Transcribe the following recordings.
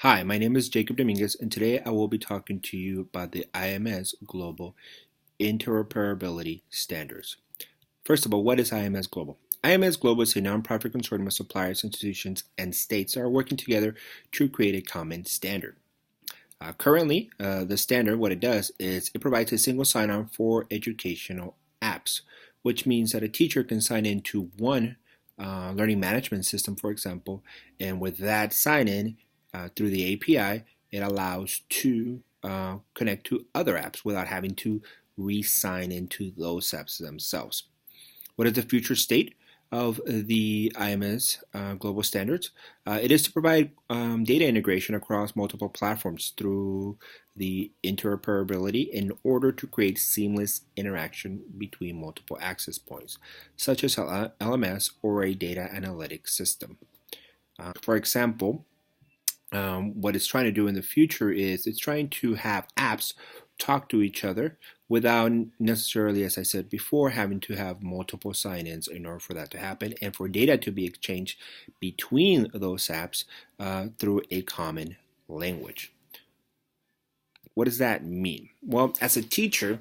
Hi, my name is Jacob Dominguez, and today I will be talking to you about the IMS Global Interoperability Standards. First of all, what is IMS Global? IMS Global is a nonprofit consortium of suppliers, institutions, and states that are working together to create a common standard. Currently, the standard, what it does is it provides a single sign-on for educational apps, which means that a teacher can sign into one learning management system, for example, and with that sign-in through the API, it allows to connect to other apps without having to re-sign into those apps themselves. What is the future state of the IMS global standards? It is to provide data integration across multiple platforms through the interoperability in order to create seamless interaction between multiple access points, such as LMS or a data analytics system. For example, what it's trying to do in the future is it's trying to have apps talk to each other without necessarily, as I said before, having to have multiple sign-ins in order for that to happen, and for data to be exchanged between those apps through a common language. What does that mean? Well, as a teacher,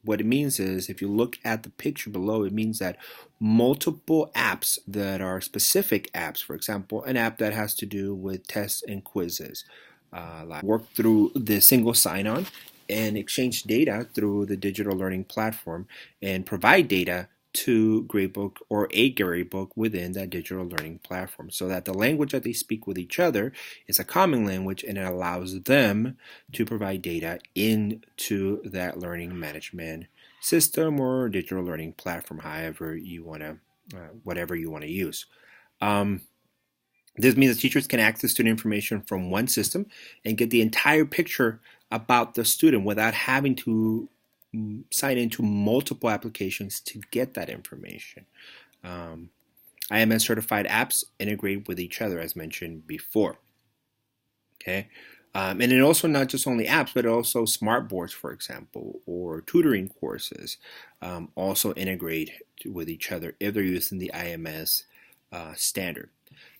what it means is if you look at the picture below, it means that multiple apps that are specific apps, for example, an app that has to do with tests and quizzes, like work through the single sign-on and exchange data through the digital learning platform and provide data to Gradebook or a Gradebook within that digital learning platform so that the language that they speak with each other is a common language and it allows them to provide data into that learning management system or digital learning platform, however you want to, whatever you want to use. Um, this means that teachers can access student information from one system and get the entire picture about the student without having to sign into multiple applications to get that information. Um, IMS certified apps integrate with each other, as mentioned before. Okay, and it also not just only apps, but also smart boards, for example, or tutoring courses also integrate with each other if they're using the IMS standard.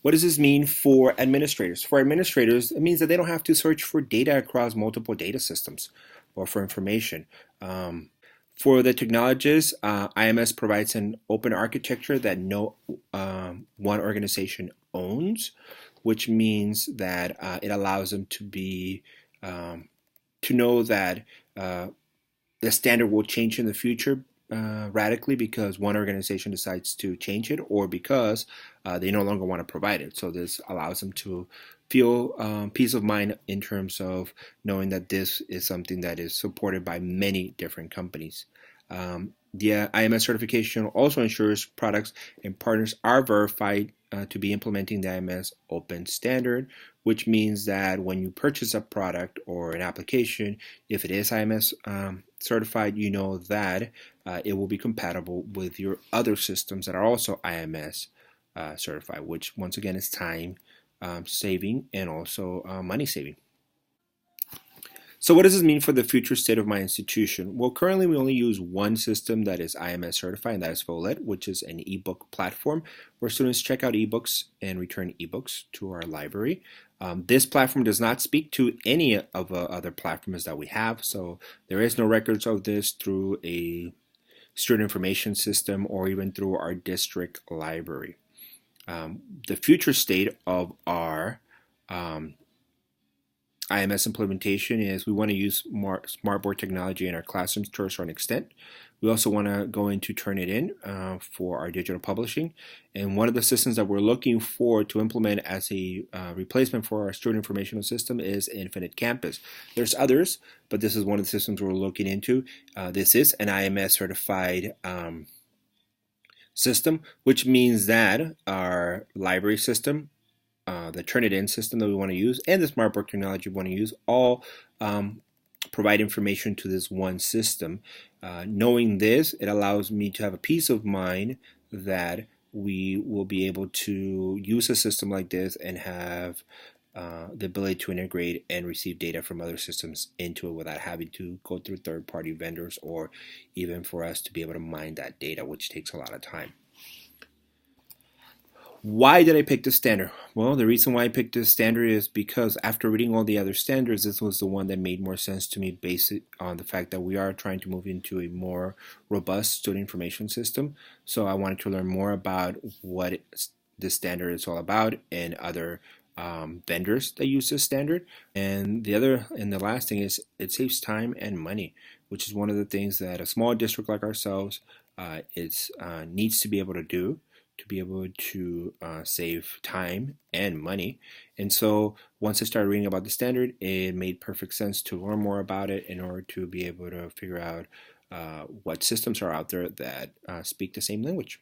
What does this mean for administrators? For administrators, it means that they don't have to search for data across multiple data systems or for information. For the technologists, IMS provides an open architecture that no one organization owns, which means that it allows them to be to know that the standard will change in the future radically because one organization decides to change it or because they no longer want to provide it. So this allows them to feel peace of mind in terms of knowing that this is something that is supported by many different companies. The IMS certification also ensures products and partners are verified to be implementing the IMS open standard, which means that when you purchase a product or an application, if it is IMS certified, you know that it will be compatible with your other systems that are also IMS certified, which once again is time saving and also money saving. So what does this mean for the future state of my institution? Well, currently we only use one system that is IMS certified, and that is Follett, which is an ebook platform where students check out ebooks and return ebooks to our library. This platform does not speak to any of the other platforms that we have, so there is no records of this through a student information system or even through our district library. The future state of our IMS implementation is we want to use more smartboard technology in our classrooms to a certain extent. We also want to go into Turnitin for our digital publishing. And one of the systems that we're looking for to implement as a replacement for our student informational system is Infinite Campus. There's others, but this is one of the systems we're looking into. This is an IMS certified system, which means that our library system, the Turnitin system that we want to use, and the smartboard technology we want to use all provide information to this one system. Knowing this, it allows me to have a peace of mind that we will be able to use a system like this and have the ability to integrate and receive data from other systems into it without having to go through third-party vendors or even for us to be able to mine that data, which takes a lot of time. Why did I pick this standard? Well, the reason why I picked this standard is because after reading all the other standards, this was the one that made more sense to me based on the fact that we are trying to move into a more robust student information system. So I wanted to learn more about what this standard is all about and other vendors that use this standard. And the last thing is it saves time and money, which is one of the things that a small district like ourselves needs to be able to do to be able to save time and money. And so once I started reading about the standard, it made perfect sense to learn more about it in order to be able to figure out what systems are out there that speak the same language.